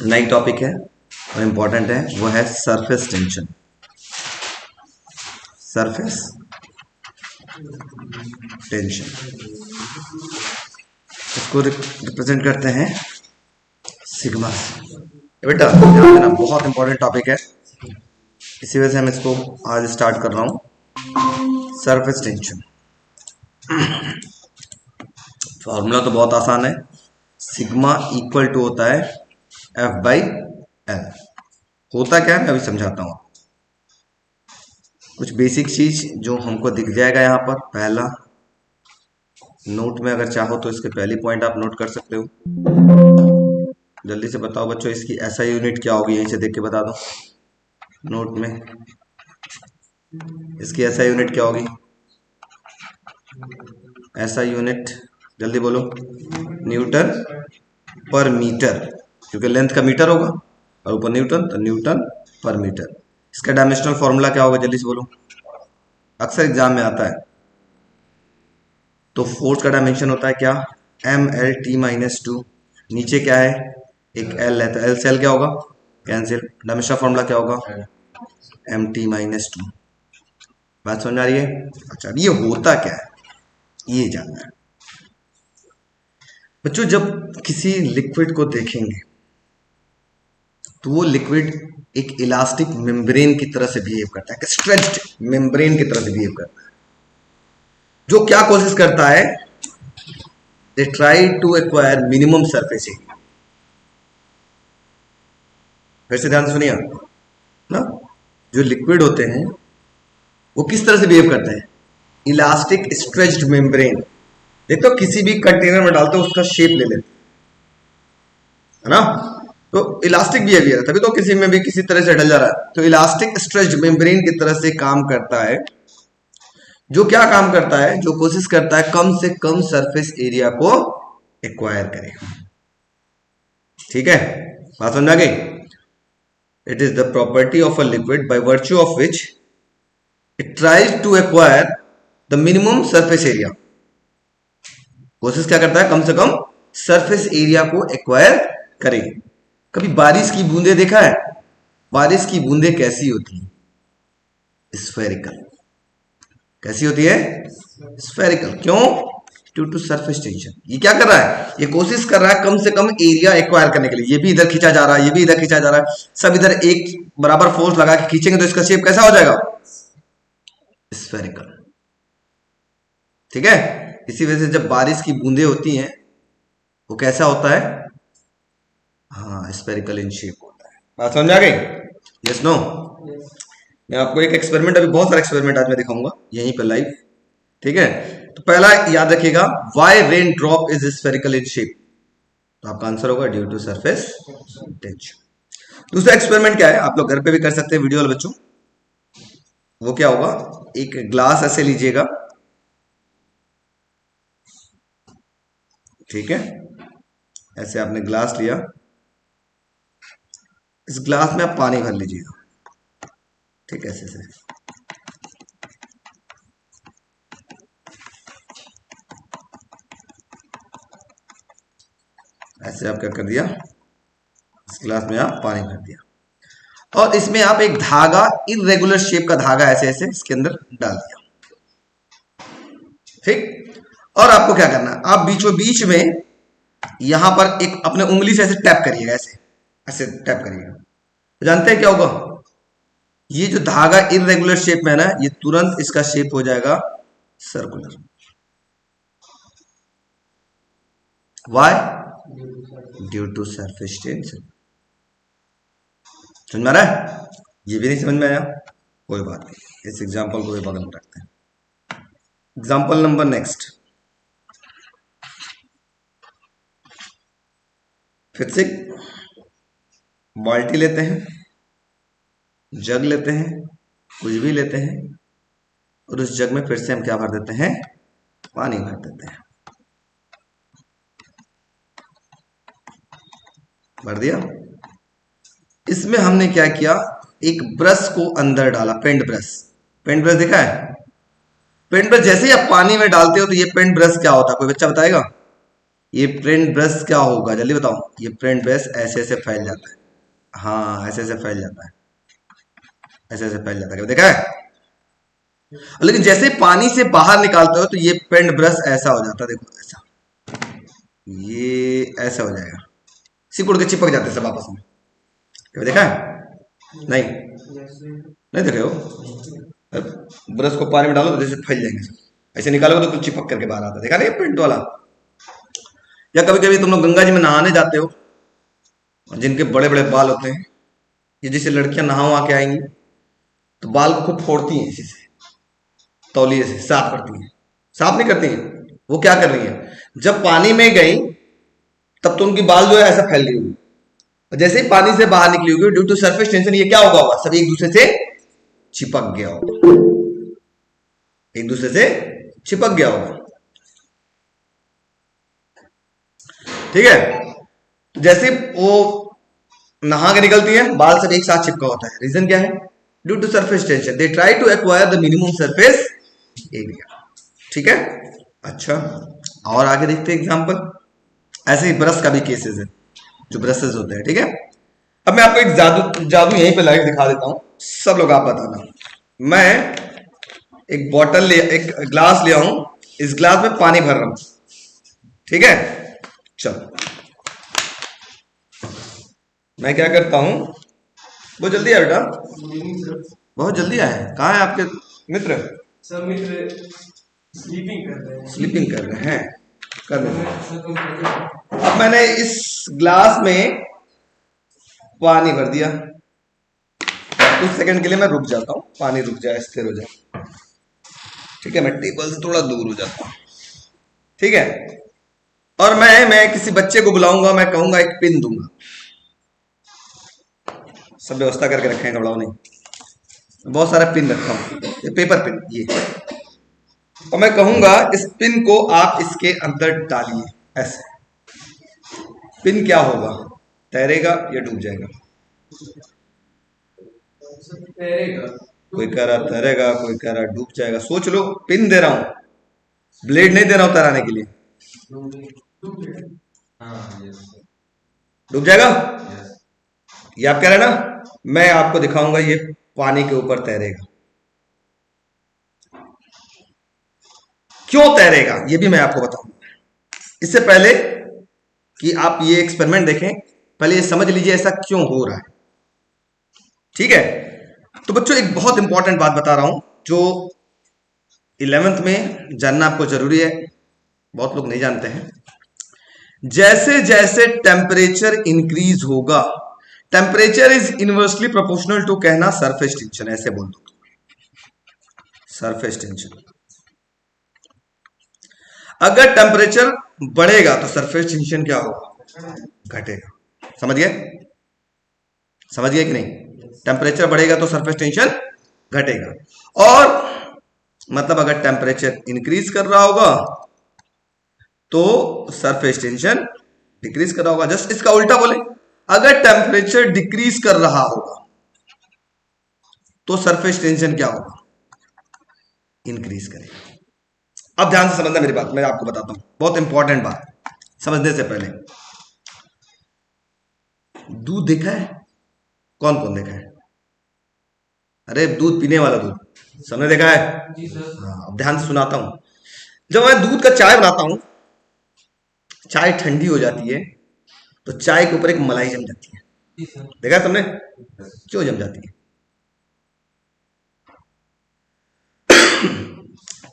नई टॉपिक है और इम्पोर्टेंट है, वो है सरफेस टेंशन। सरफेस टेंशन इसको रिप्रेजेंट करते हैं सिग्मा से। बेटा ध्यान देना, बहुत इंपॉर्टेंट टॉपिक है, इसी वजह से मैं इसको आज स्टार्ट कर रहा हूं। सरफेस टेंशन फॉर्मूला तो बहुत आसान है, सिग्मा इक्वल टू होता है F बाई एल। होता क्या है मैं अभी समझाता हूं। कुछ बेसिक चीज जो हमको दिख जाएगा यहाँ पर। पहला नोट में अगर चाहो तो इसके पहली पॉइंट आप नोट कर सकते हो। जल्दी से बताओ बच्चों, इसकी SI यूनिट क्या होगी, यहीं से देख के बता दो नोट में। इसकी SI यूनिट क्या होगी? SI यूनिट जल्दी बोलो, न्यूटन पर मीटर, क्योंकि लेंथ का मीटर होगा और ऊपर न्यूटन, तो न्यूटन पर मीटर। इसका डायमेंशनल फॉर्मूला क्या होगा, जल्दी से बोलो, अक्सर एग्जाम में आता है। तो फोर्स का डायमेंशन होता है क्या, MLT-2। नीचे क्या है, एक L है, तो L से L क्या होगा, कैंसिल। डायमेंशनल फॉर्मूला क्या होगा, MT-2। बात समझ आ रही है? अच्छा, ये होता क्या है ये जानना है बच्चों। जब किसी लिक्विड को देखेंगे तो वो लिक्विड एक इलास्टिक मेम्ब्रेन की तरह से बिहेव करता है, स्ट्रेच्ड मेम्ब्रेन की तरह से बिहेव करता है, जो क्या कोशिश करता है, they try to acquire minimum surface area. फिर से ध्यान से सुनिए ना, जो लिक्विड होते हैं वो किस तरह से बिहेव करते हैं, इलास्टिक स्ट्रेच्ड मेम्ब्रेन। देखो किसी भी कंटेनर में डालते हो उसका शेप ले लेते है ना, तो इलास्टिक बिहेवियर है, तभी तो किसी में भी किसी तरह से ढल जा रहा है। तो इलास्टिक स्ट्रेच्ड मेम्ब्रेन की तरह से काम करता है, जो क्या काम करता है, जो कोशिश करता है कम से कम सरफेस एरिया को एक्वायर करे। ठीक है, बात समझ आ गई? It is the property of a liquid by virtue of which it tries to acquire the minimum surface area. कोशिश क्या करता है, कम से कम सरफेस एरिया को एक्वायर करे। कभी बारिश की बूंदे देखा है? बारिश की बूंदे कैसी होती है, स्फेरिकल। कैसी होती है, स्फेरिकल। क्यों? Due to surface tension. ये क्या कर रहा है, ये कोशिश कर रहा है कम से कम एरिया एक्वायर करने के लिए। ये भी इधर खींचा जा रहा है, ये भी इधर खींचा जा रहा है, सब इधर एक बराबर फोर्स लगा के खींचेंगे तो इसका शेप कैसा हो जाएगा, स्फेरिकल। ठीक है, इसी वजह से जब बारिश की बूंदे होती हैं वो कैसा होता है, हाँ, स्फेरिकल इन शेप होता है। बात समझ आ गई? Yes no? मैं आपको एक एक्सपेरिमेंट, अभी बहुत सारे एक्सपेरिमेंट आज मैं दिखाऊंगा यहीं पर लाइव। ठीक है, तो पहला याद रखिएगा, why rain drop is spherical in shape, तो आपका आंसर होगा ड्यू टू सरफेस टेंशन। दूसरा एक्सपेरिमेंट क्या है, आप लोग घर पे भी कर सकते हैं वीडियो वाले बच्चों। वो क्या होगा, एक ग्लास ऐसे लीजिएगा, ठीक है, ऐसे आपने ग्लास लिया, इस ग्लास में आप पानी भर लीजिएगा, ठीक है, ऐसे ऐसे आप क्या कर दिया, इस ग्लास में आप पानी भर दिया और इसमें आप एक धागा, इरेगुलर शेप का धागा ऐसे ऐसे इसके अंदर डाल दिया। ठीक, और आपको क्या करना है, आप बीचों बीच में यहां पर एक अपने उंगली से ऐसे टैप करिएगा, ऐसे ऐसे टैप करिएगा, तो जानते हैं क्या होगा, ये जो धागा इरेगुलर शेप में है ना, ये तुरंत इसका शेप हो जाएगा circular. Why? Due to surface tension. समझ में आ रहा है? ये भी नहीं समझ में आया, कोई बात नहीं, इस एग्जांपल को भी बगल में रखते हैं। एग्जांपल नंबर नेक्स्ट, फिर से बाल्टी लेते हैं, जग लेते हैं, कुछ भी लेते हैं, और उस जग में फिर से हम क्या भर देते हैं, पानी भर देते हैं। भर दिया। इसमें हमने क्या किया, एक ब्रश को अंदर डाला, पेंट ब्रश। पेंट ब्रश देखा है? पेंट ब्रश जैसे ही आप पानी में डालते हो तो ये पेंट ब्रश क्या होता है, कोई बच्चा बताएगा? ये प्रिंट ब्रश क्या होगा जल्दी बताओ। ये प्रिंट ब्रश ऐसे ऐसे फैल जाता है। हाँ ऐसे ऐसे फैल जाता है, ऐसे ऐसे फैल जाता है, देखा है। लेकिन जैसे ही पानी से बाहर निकालते हो तो ये पेंट ब्रश ऐसा हो जाता है, देखो ऐसा, ये ऐसा हो जाएगा, सिकुड़ के चिपक जाते हैं सब आपस में। कभी देखा है? नहीं, नहीं देखे हो। ब्रश को पानी में डालो तो जैसे फैल जाएंगे सब, ऐसे निकालोगे तो कुछ चिपक करके बाहर आता है, देखा नहीं पेंट वाला। या कभी कभी तुम लोग गंगा जी में नहाने जाते हो, जिनके बड़े बड़े बाल होते हैं, ये जैसे लड़कियां नहा वहा के आएंगी तो बाल को खूब फोड़ती हैं इसी से, तौलिए से साफ करती हैं। साफ नहीं करती हैं, वो क्या कर रही हैं, जब पानी में गई तब तो उनकी बाल जो है ऐसा फैल गई होगी, और जैसे ही पानी से बाहर निकली होगी ड्यू टू सरफेस टेंशन ये क्या होगा, सब एक दूसरे से चिपक गया होगा, एक दूसरे से चिपक गया होगा। ठीक है, तो जैसे वो नहा के निकलती है बाल सब एक साथ चिपका होता है, रीजन क्या है, due to surface tension they try to acquire the minimum surface area. ठीक है, अच्छा और आगे देखते हैं एग्जांपल। ऐसे ही ब्रश का भी केसेस है, जो ब्रशेस होते हैं। ठीक है, अब मैं आपको एक जादू जादू यहीं पे लाइव दिखा देता हूं, सब लोग आप बताना। मैं एक बॉटल ले, एक ग्लास ले आऊं, इस ग्लास में पानी भर रहा हूं, ठीक है। चलो मैं क्या करता हूं, बहुत जल्दी आया बेटा, बहुत जल्दी आए। कहाँ है आपके मित्र? सब मित्र स्लीपिंग कर रहे हैं। स्लीपिंग कर रहे हैं, कर रहे हैं। अब मैंने इस ग्लास में पानी भर दिया, कुछ सेकंड के लिए मैं रुक जाता हूँ, पानी रुक जाए, स्थिर हो जाए। ठीक है, मैं टेबल से थोड़ा दूर हो जाता हूँ। ठीक है, और मैं किसी बच्चे को बुलाऊंगा, मैं कहूंगा एक पिन दूंगा, सब व्यवस्था करके रखे हैं, घबराओ नहीं, बहुत सारा पिन रखा हूं, ये पेपर पिन ये, और मैं कहूंगा इस पिन को आप इसके अंदर डालिए, ऐसे। पिन क्या होगा, तैरेगा या डूब जाएगा? तैरेगा। कोई कह रहा तैरेगा, कोई कह रहा डूब जाएगा। सोच लो, पिन दे रहा हूं, ब्लेड नहीं दे रहा हूं तैराने के लिए। डूब जाएगा? ये आप कह रहे हैं ना, मैं आपको दिखाऊंगा ये पानी के ऊपर तैरेगा। क्यों तैरेगा ये भी मैं आपको बताऊंगा। इससे पहले कि आप ये एक्सपेरिमेंट देखें, पहले ये समझ लीजिए ऐसा क्यों हो रहा है। ठीक है, तो बच्चों एक बहुत इंपॉर्टेंट बात बता रहा हूं, जो 11th में जानना आपको जरूरी है, बहुत लोग नहीं जानते हैं। जैसे जैसे टेम्परेचर इंक्रीज होगा, temperature is inversely proportional to, कहना सरफेस टेंशन, ऐसे बोल दो, सरफेस टेंशन। अगर टेम्परेचर बढ़ेगा तो सरफेस टेंशन क्या होगा, घटेगा। समझ गए, समझ गए कि नहीं? टेम्परेचर बढ़ेगा तो सरफेस टेंशन घटेगा, और मतलब अगर टेम्परेचर इंक्रीज कर रहा होगा तो सरफेस टेंशन डिक्रीज कर रहा होगा। जस्ट इसका उल्टा बोले, अगर टेम्परेचर डिक्रीज कर रहा होगा तो सरफेस टेंशन क्या होगा, इंक्रीज करेगा। अब ध्यान से समझना मेरी बात, मैं आपको बताता हूं, बहुत इंपॉर्टेंट बात समझने से पहले। दूध देखा है, कौन कौन देखा है? अरे दूध पीने वाला दूध, सबने देखा है? हाँ, अब ध्यान से सुनाता हूं। जब मैं दूध का चाय बनाता हूं, चाय ठंडी हो जाती है तो चाय के ऊपर एक मलाई जम जाती है, देखा है तुमने? क्यों जम जाती है,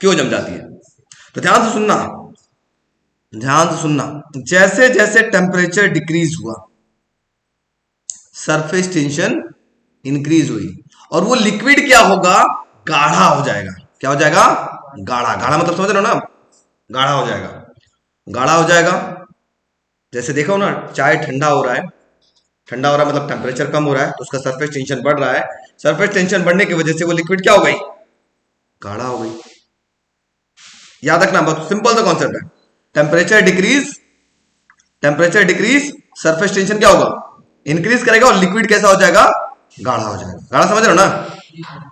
क्यों जम जाती है? तो ध्यान से सुनना, ध्यान से सुनना। जैसे जैसे टेम्परेचर डिक्रीज हुआ, सरफेस टेंशन इंक्रीज हुई, और वो लिक्विड क्या होगा, गाढ़ा हो जाएगा। क्या हो जाएगा? गाढ़ा। गाढ़ा मतलब समझ रहे हो ना, गाढ़ा हो जाएगा, गाढ़ा हो जाएगा। जैसे देखो ना, चाय ठंडा हो रहा है, ठंडा हो रहा है मतलब टेम्परेचर कम हो रहा है, तो उसका सरफेस टेंशन बढ़ रहा है। सरफेस टेंशन बढ़ने की वजह से वो लिक्विड क्या हो गई, गाढ़ा हो गई। याद रखना, बहुत सिंपल सा कॉन्सेप्ट है। Temperature decrease, temperature decrease, surface tension क्या होगा, इंक्रीज करेगा, और लिक्विड कैसा हो जाएगा, गाढ़ा हो जाएगा। गाढ़ा समझ रहे हो ना?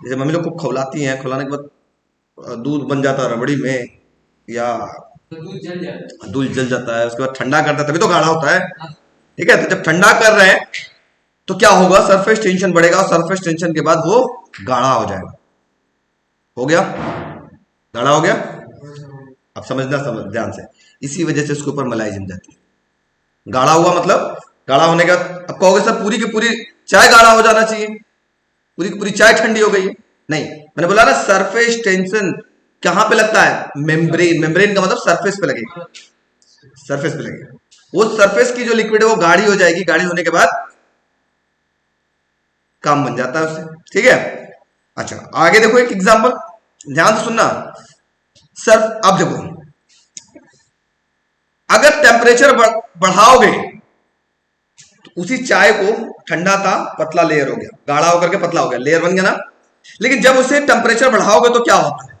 जैसे मम्मी लोग को खौलाती हैं, खौलाने के बाद दूध बन जाता है रबड़ी में, या तो दूध जल जाता दूध जल जाता है, उसके बाद ठंडा करता है तभी तो गाढ़ा होता है। है। ठीक है, तो जब ठंडा कर रहे हैं तो क्या होगा, सरफेस टेंशन बढ़ेगा और सरफेस टेंशन के बाद वो गाढ़ा हो जाएगा। हो गया, गाढ़ा हो गया। अब समझना, समझ ध्यान से, इसी वजह से उसके ऊपर मलाई जम जाती है। गाढ़ा हुआ मतलब, गाढ़ा होने का, अब कहोगे सर पूरी की पूरी चाय गाढ़ा हो जाना चाहिए, पूरी की पूरी चाय ठंडी हो गई है। नहीं, मैंने बोला ना सरफेस टेंशन कहां पे लगता है, मेम्ब्रेन। मेम्ब्रेन का मतलब सरफेस पे लगेगा, सरफेस पे लगेगा। वो सरफेस की जो लिक्विड है वो गाढ़ी हो जाएगी, गाढ़ी होने के बाद काम बन जाता है उससे। ठीक है, अच्छा आगे देखो एक एग्जांपल, ध्यान से सुनना। सर अब देखो, अगर टेम्परेचर बढ़ाओगे तो उसी चाय को, ठंडा था पतला लेयर हो गया, गाढ़ा होकर के पतला हो गया, लेयर बन गया ना। लेकिन जब उसे टेम्परेचर बढ़ाओगे तो क्या होता है,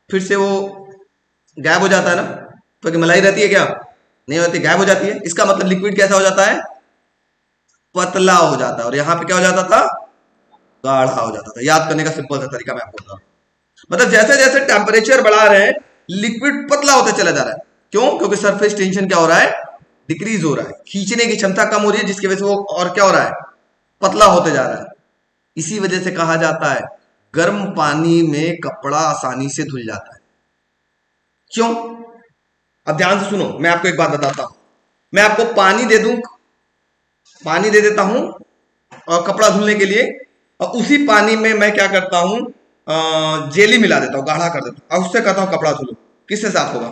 फिर से वो गायब हो जाता है ना। तो कि मलाई रहती है क्या, नहीं होती, गायब हो जाती है। इसका मतलब लिक्विड कैसा हो जाता है, पतला हो जाता है। और यहां पे क्या हो जाता था, गाढ़ा हो जाता था। याद करने का सिंपल सा तरीका मैं आपको बता रहा हूं। मतलब जैसे जैसे टेम्परेचर बढ़ा रहे हैं लिक्विड पतला होता चला जा रहा है। क्यों, क्योंकि सरफेस टेंशन क्या हो रहा है, डिक्रीज हो रहा है, खींचने की क्षमता कम हो रही है, जिसकी वजह से वो और क्या हो रहा है, पतला होते जा रहा है। इसी वजह से कहा जाता है गर्म पानी में कपड़ा आसानी से धुल जाता है। क्यों, अब ध्यान से सुनो, मैं आपको एक बात बताता हूं। मैं आपको पानी दे दूं, पानी दे देता हूं और कपड़ा धुलने के लिए, और उसी पानी में मैं क्या करता हूं, जेली मिला देता हूं, गाढ़ा कर देता हूं, और उससे कहता हूं कपड़ा धुलो, किससे साफ होगा,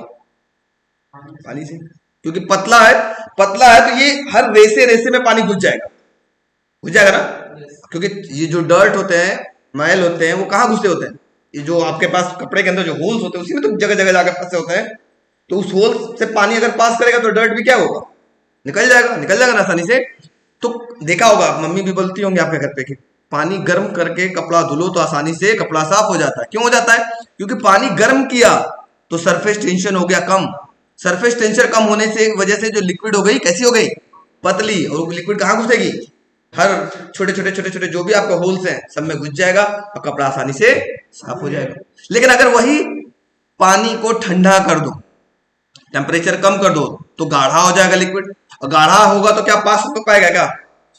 पानी से। क्योंकि पतला है, पतला है तो ये हर रेसे रेसे में पानी घुस जाएगा, घुस जाएगा ना। क्योंकि ये जो डर्ट होते हैं, मैल होते हैं, वो कहाँ घुसे होते हैं, ये जो आपके पास कपड़े के अंदर जो होल्स होते हैं उसी में तो जगह जगह जाकर फंसे होते हैं। तो उस होल से पानी अगर पास करेगा तो डर्ट भी क्या होगा, निकल जाएगा, निकल जाएगा ना आसानी से। तो देखा होगा, मम्मी भी बोलती होंगी आपके घर पे कि पानी गर्म करके कपड़ा धुलो तो आसानी से कपड़ा साफ हो जाता है। क्यों हो जाता है, क्योंकि पानी गर्म किया तो सरफेस टेंशन हो गया कम। सरफेस टेंशन कम होने से वजह से जो लिक्विड हो गई, कैसी हो गई, पतली। और लिक्विड कहाँ घुसेगी, हर छोटे छोटे छोटे छोटे जो भी आपके होल्स हैं सब में घुस जाएगा और कपड़ा आसानी से साफ हो जाएगा। लेकिन अगर वही पानी को ठंडा कर दो, टेम्परेचर कम कर दो, तो गाढ़ा हो जाएगा लिक्विड। और गाढ़ा होगा तो क्या पास कर पाएगा क्या,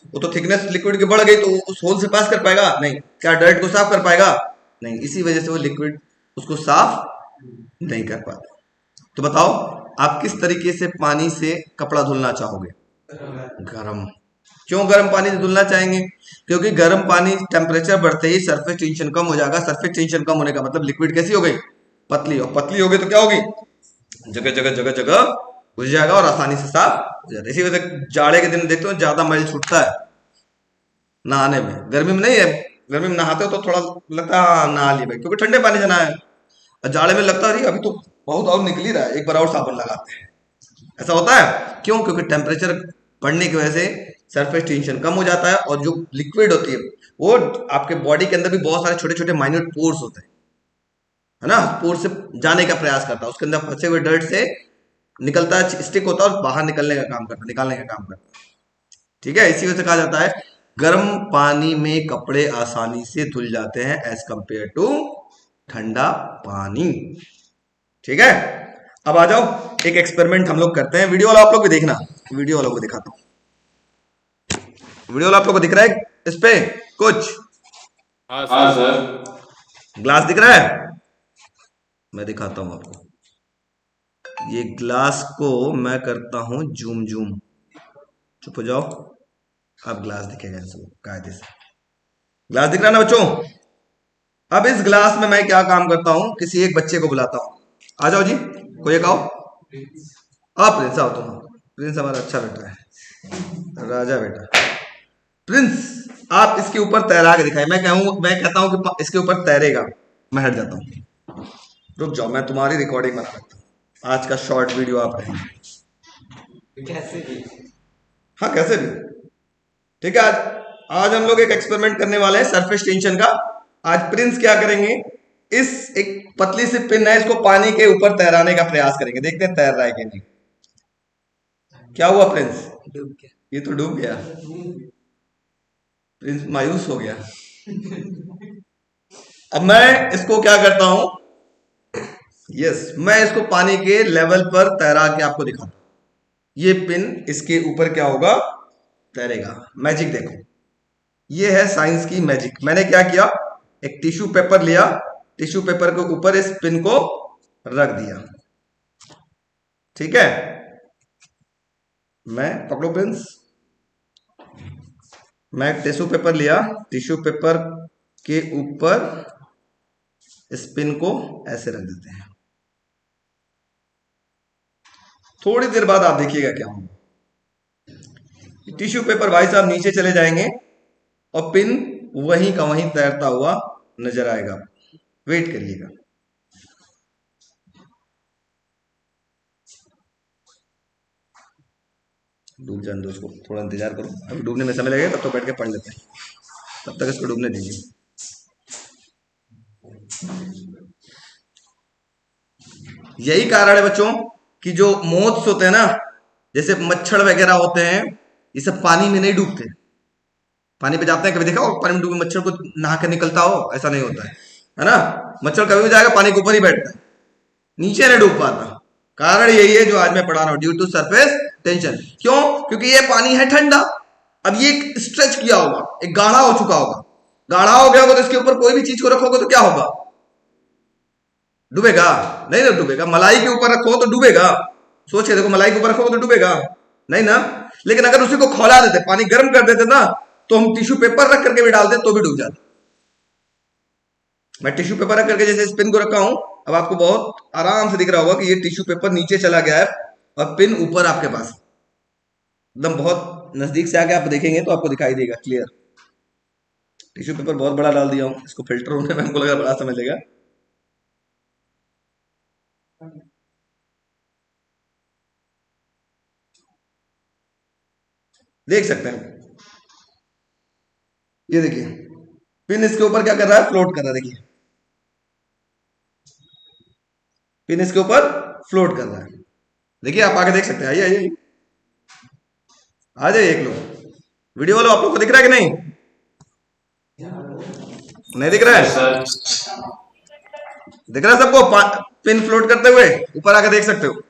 वो तो थिकनेस लिक्विड की बढ़ गई तो उस होल से पास कर पाएगा नहीं। क्या डर्ट को साफ कर पाएगा, नहीं। इसी वजह से वो लिक्विड उसको साफ नहीं कर पाता। तो बताओ आप किस तरीके से पानी से कपड़ा धुलना चाहोगे, गर्म। क्यों गर्म पानी से धुलना चाहेंगे, क्योंकि गर्म पानी टेम्परेचर बढ़ते ही सरफेस टेंशन कम हो जाएगा। सरफेस टेंशन कम होने का मतलब लिक्विड कैसी हो गई, पतली। और पतली हो गई तो क्या होगी, जगह जगह जगह जगह घुस जाएगा और आसानी से साफ हो जाता है। इसी वजह से जाड़े के दिन देखते हो ज्यादा मैल छूटता है नहाने में, गर्मी में नहीं है। गर्मी में नहाते हो तो थोड़ा लगता है हाँ, नहा लिए भाई, क्योंकि ठंडे पानी से नहाए। और जाड़े में लगता है अभी तो बहुत और निकल ही रहा है, एक बार और साबुन लगाते हैं। ऐसा होता है, क्यों, क्योंकि टेम्परेचर बढ़ने की वजह से सरफेस टेंशन कम हो जाता है। और जो लिक्विड होती है वो आपके बॉडी के अंदर भी बहुत सारे छोटे छोटे माइन्यूट पोर्स होते हैं, है ना, पोर से जाने का प्रयास करता है, उसके अंदर फंसे हुए डर्ट से निकलता है, स्टिक होता है और बाहर निकलने का काम करता है, निकालने का काम करता है। ठीक है, इसी वजह से कहा जाता है गर्म पानी में कपड़े आसानी से धुल जाते हैं एज कंपेयर टू ठंडा पानी। ठीक है, अब आ जाओ एक एक्सपेरिमेंट हम लोग करते हैं। वीडियो वाला आप लोग भी देखना, वीडियो वालों को दिखाता हूं। वीडियो वाला आप लोग को दिख रहा है इस पे कुछ, हाँ सर। ग्लास दिख रहा है, मैं दिखाता हूं आपको। ये ग्लास को मैं करता हूं जूम जूम, चुप हो जाओ, अब ग्लास दिखेगा कायदे से। ग्लास दिख रहा है ना बच्चों। अब इस ग्लास में मैं क्या काम करता हूं, किसी एक बच्चे को बुलाता हूं, आ जाओ जी, कोई एक आओ। आप प्रिंस आओ, तुम प्रिंस हमारा अच्छा बेटा है, राजा बेटा। प्रिंस आप इसके ऊपर तैरा के दिखाए। मैं कहता हूं कि इसके ऊपर तैरेगा, मैं हट जाता हूं। रुक जाओ, मैं तुम्हारी रिकॉर्डिंग बना लेता हूं, आज का शॉर्ट वीडियो आप रहेंगे। कैसे भी, हाँ कैसे भी, ठीक है। आज हम लोग एक एक्सपेरिमेंट करने वाले हैं सरफेस टेंशन का। आज प्रिंस क्या करेंगे, इस एक पतली सी पिन है, इसको पानी के ऊपर तैराने का प्रयास करेंगे, देखते हैं तैर रहा है कि नहीं। क्या हुआ प्रिंस, डूब गया। ये तो डूब गया, प्रिंस मायूस हो गया। अब मैं इसको क्या करता हूं, यस, मैं इसको पानी के लेवल पर तैरा के आपको दिखाता हूं। ये पिन इसके ऊपर क्या होगा, तैरेगा। मैजिक देखो, ये है साइंस की मैजिक। मैंने क्या किया, एक टिश्यू पेपर लिया, टिश्यू पेपर के ऊपर इस पिन को रख दिया, ठीक है। मैं पकड़ो पिंस, मैं टिश्यू पेपर लिया, टिश्यू पेपर के ऊपर इस पिन को ऐसे रख देते हैं। थोड़ी देर बाद आप देखिएगा क्या होगा, टिश्यू पेपर भाई साहब नीचे चले जाएंगे और पिन वहीं का वहीं तैरता हुआ नजर आएगा। वेट करिएगा। डूब जाने दो उसको, थोड़ा इंतजार करो, अभी डूबने में समय लगेगा, तब तो बैठ के पढ़ लेते हैं, तब तक इसको डूबने दीजिए। यही कारण है बच्चों कि जो मोथ्स होते हैं ना, जैसे मच्छर वगैरह होते हैं, ये सब पानी में नहीं डूबते। पानी पे जाते हैं, कभी देखा हो पानी में डूबे मच्छर को नहा के निकलता हो? ऐसा नहीं होता है ना। मच्छर कभी भी जाएगा पानी के ऊपर ही बैठता है, नीचे नहीं डूब पाता। कारण यही है जो आज मैं पढ़ा रहा हूं, ड्यू टू सरफेस टेंशन। क्यों? क्योंकि ये पानी है ठंडा, अब ये स्ट्रेच किया होगा, एक गाढ़ा हो चुका होगा। गाढ़ा हो गया होगा तो इसके ऊपर कोई भी चीज को रखोगे तो क्या होगा, डूबेगा? नहीं ना डूबेगा। मलाई के ऊपर रखो तो डूबेगा, सोच के देखो, मलाई के ऊपर रखोगे तो डूबेगा नहीं ना। लेकिन अगर उसी को खौला देते, पानी गर्म कर देते ना, तो हम टिश्यू पेपर रख करके भी डालते तो भी डूब जाते। मैं टिश्यू पेपर रख करके जैसे इस पिन को रखा हूं, अब आपको बहुत आराम से दिख रहा होगा कि ये टिश्यू पेपर नीचे चला गया है और पिन ऊपर आपके पास, एकदम बहुत नजदीक से आके आप देखेंगे तो आपको दिखाई देगा क्लियर। टिश्यू पेपर बहुत बड़ा डाल दिया हूं, इसको फिल्टर होने में हमको लगा बड़ा समय लगेगा। देख सकते हैं, ये देखिए पिन इसके ऊपर क्या कर रहा है, फ्लोट कर रहा है। देखिए पिन इसके ऊपर फ्लोट कर रहा है, देखिए आप आगे देख सकते हैं। आइए आइए आ जाइए, एक लोग वीडियो वालों, आप लोग को दिख रहा है कि नहीं? नहीं दिख रहा है? दिख रहा है सबको? पिन फ्लोट करते हुए ऊपर आके देख सकते हो।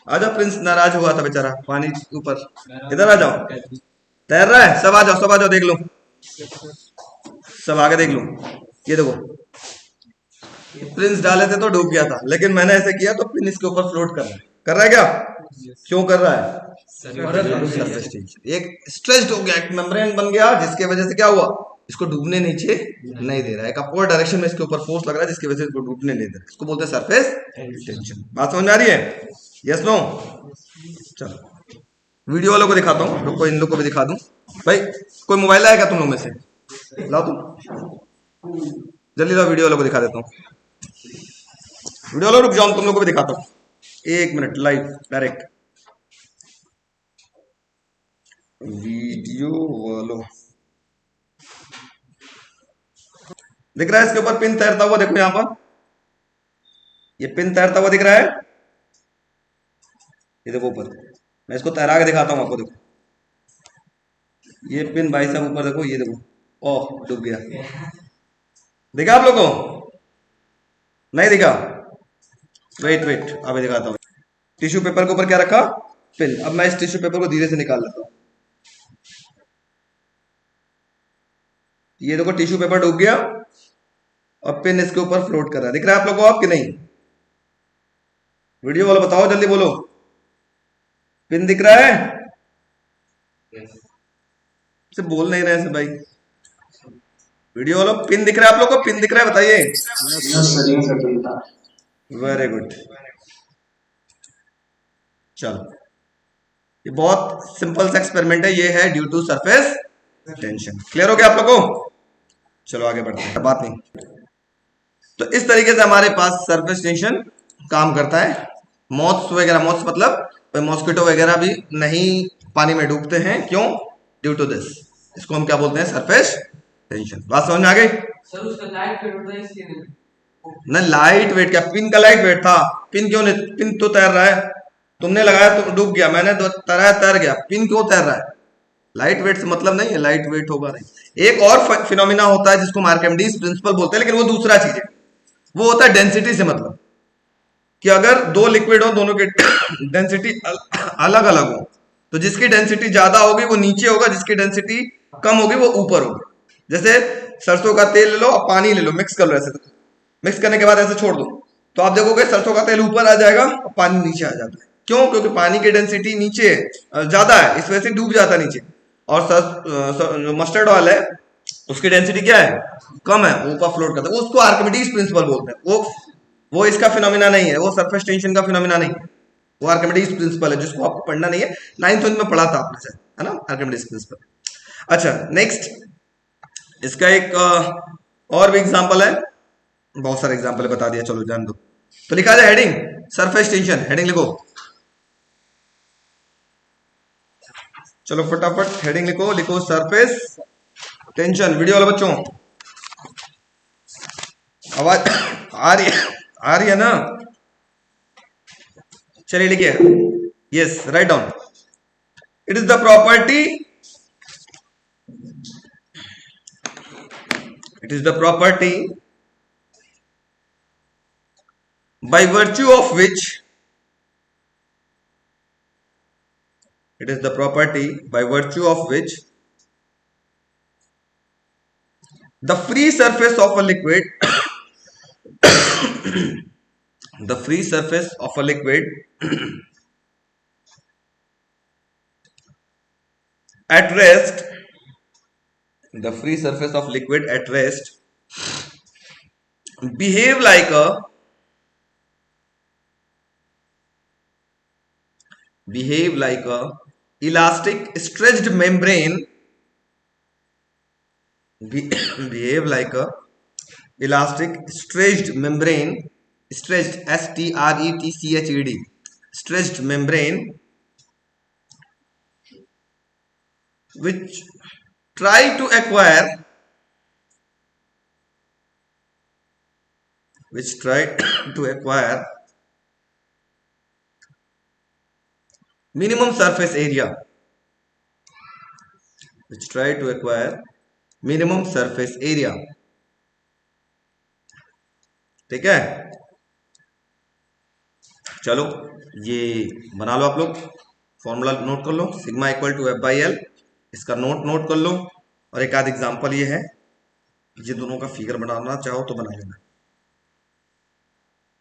आ जाओ, प्रिंस नाराज हुआ था बेचारा पानी के ऊपर, इधर आ जाओ, तैर रहा है। सब आ जाओ, सब आ जाओ, देख लो, सब आगे देख लो। ये देखो, प्रिंस डाले थे तो डूब गया था, लेकिन मैंने ऐसे किया तो पिन इसके ऊपर फ्लोट कर रहा है क्या? क्यों कर रहा है? Surface tension. एक स्ट्रेच्ड हो गया, एक मेम्ब्रेन बन गया, जिसके वजह से क्या हुआ, इसको डूबने नीचे नहीं दे रहा है। एक अपवर्ड डायरेक्शन में इसके ऊपर फोर्स लग रहा है, जिसकी वजह से इसको डूबने नहीं दे रहा है। इसको बोलते हैं सरफेस टेंशन। बात समझ में आ रही है? Yes no? चलो वीडियो वालों को दिखाता हूँ, रुको इन लोग को भी दिखा दूं। भाई कोई मोबाइल लाएगा तुम लोग में से? लाओ तुम, जल्दी लाओ, वीडियो वालों को दिखा देता हूँ। वीडियो वालों रुक जाओ, तुम लोग को भी दिखाता हूँ। 1 मिनट, लाइव डायरेक्ट वीडियो वालों, दिख रहा है इसके ऊपर पिन तैरता हुआ? देखो यहां पर ये पिन तैरता हुआ दिख रहा है, ये देखो ऊपर। मैं इसको तैरा के दिखाता हूं आपको। देखो ये पिन भाई साहब ऊपर, देखो ये देखो, ओह डूब गया। दिखा आप लोगों को? नहीं दिखा? वेट वेट, अभी दिखाता हूं। टिश्यू पेपर के ऊपर क्या रखा, पिन। अब मैं इस टिश्यू पेपर को धीरे से निकाल लेता हूं। ये देखो टिश्यू पेपर डूब गया और पिन इसके ऊपर फ्लोट कर रहा है। दिख रहा है आप लोगों को आप कि नहीं? वीडियो वाला बताओ, जल्दी बोलो, पिन दिख रहा है? से बोल नहीं रहे से भाई। वीडियो वालों पिन दिख रहा है आप लोग को? पिन दिख रहा है बताइए। Very good. चलो ये बहुत सिंपल सा एक्सपेरिमेंट है, ये है due to surface tension. Clear हो गया आप लोग को? चलो आगे बढ़ते हैं, बात नहीं। तो इस तरीके से हमारे पास सरफेस टेंशन काम करता है। मॉथ्स वगैरह, मॉथ्स मतलब मॉस्किटो वगैरह भी नहीं पानी में डूबते हैं। क्यों? Due to this. इसको हम क्या बोलते हैं? Surface tension. बात समझ में आ गई? सर उसका लाइट वेट होता है इसलिए नहीं। ना लाइट वेट क्या, पिन का लाइट वेट था। पिन क्यों नहीं? पिन तो तैर रहा है, तुमने लगाया तो डूब गया, मैंने तैराया तैर गया। पिन क्यों तैर रहा है? लाइट वेट से मतलब नहीं है, लाइट वेट होगा नहीं। एक और फिनोमिना होता है जिसको आर्किमिडीज प्रिंसिपल बोलते हैं, लेकिन वो दूसरा चीज है। वो होता है डेंसिटी से मतलब कि अगर दो लिक्विड हो, दोनों की डेंसिटी अलग अलग हो, तो जिसकी डेंसिटी ज्यादा होगी वो नीचे होगा, जिसकी डेंसिटी कम होगी वो ऊपर होगी। जैसे सरसों का तेल ले लो और पानी ले लो, मिक्स कर लो, ऐसे मिक्स करने के बाद ऐसे छोड़ दो, तो आप देखोगे सरसों का तेल ऊपर आ जाएगा और पानी नीचे आ जाता है। क्यों? क्योंकि पानी की डेंसिटी नीचे ज्यादा है, इस वजह से डूब जाता है नीचे। और जो मस्टर्ड ऑयल है उसकी डेंसिटी क्या है? कम है, वो ऊपर फ्लोट करता है। उसको आर्किमिडीज प्रिंसिपल बोलते हैं। वो इसका फिनोमिना नहीं है, वो सरफेस टेंशन का फिनोमिना नहीं है, वो आर्किमिडीज प्रिंसिपल है, जिसको आपको पढ़ना नहीं है। 9th में पढ़ा था आपने से, है ना, आर्किमिडीज प्रिंसिपल। अच्छा, नेक्स्ट इसका एक और भी एग्जांपल है, बहुत सारे एग्जांपल बता दिया, चलो जान दो। तो लिखा जाए हेडिंग सरफेस टेंशन, हेडिंग लिखो, चलो फटाफट हेडिंग लिखो, लिखो सरफेस टेंशन। वीडियो वाले बच्चों आवाज आ रही है ना? चलिए लिखिए, yes, write down. It is the property, it is the property by virtue of which, it is the property by virtue of which the free surface of a liquid the free surface of a liquid at rest, the free surface of liquid at rest behave like a elastic stretched membrane, behave like a elastic stretched membrane, stretched, stretched, stretched membrane, which try to acquire minimum surface area, which try to acquire minimum surface area। ठीक है, चलो ये बना लो आप लोग, formula note कर लो, sigma equal to F by L, इसका नोट कर लो। और एक आध एग्जांपल ये है, ये दोनों का फिगर बनाना चाहो तो बना लेना,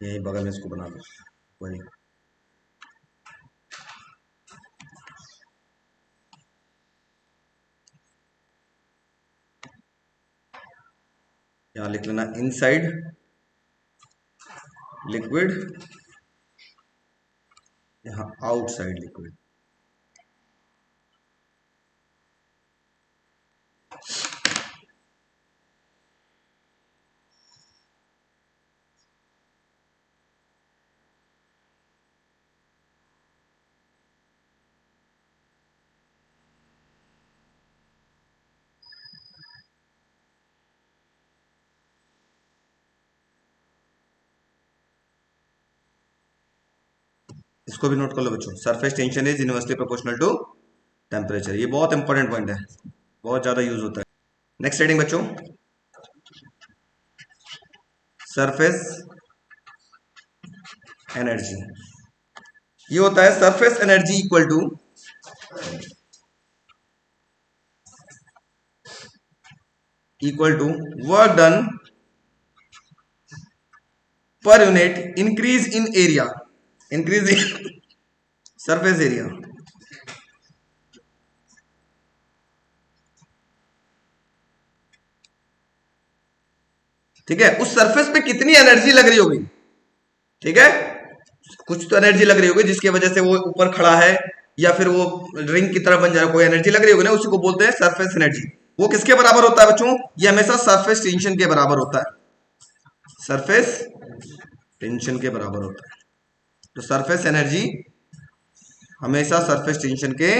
यही बगल में इसको बना लो, वही यहां लिख लेना, इनसाइड लिक्विड, यहां आउटसाइड लिक्विड। इसको भी नोट कर लो बच्चों, surface tension is inversely proportional to temperature. ये बहुत इंपॉर्टेंट पॉइंट है, बहुत ज्यादा यूज होता है। नेक्स्ट हेडिंग बच्चों, सरफेस एनर्जी। ये होता है surface energy equal to work done per unit increase in area, increase in surface area. ठीक है, उस सरफेस पे कितनी एनर्जी लग रही होगी, ठीक है, कुछ तो एनर्जी लग रही होगी जिसकी वजह से वो ऊपर खड़ा है, या फिर वो रिंग की तरफ बन जाए, कोई एनर्जी लग रही होगी ना, उसी को बोलते हैं सरफेस एनर्जी। वो किसके बराबर होता है बच्चों? ये हमेशा सरफेस टेंशन के बराबर होता है, सरफेस टेंशन के बराबर होता है। तो सरफेस एनर्जी हमेशा सरफेस टेंशन के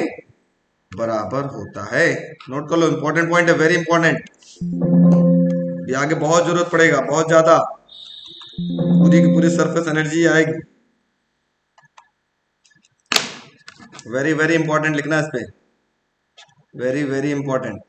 बराबर होता है। नोट कर लो, इंपॉर्टेंट पॉइंट है, वेरी इंपॉर्टेंट, ये आगे बहुत जरूरत पड़ेगा, बहुत ज्यादा, पूरी की पूरी सरफेस एनर्जी आएगी। वेरी वेरी इंपॉर्टेंट लिखना इस पे, वेरी वेरी इंपॉर्टेंट।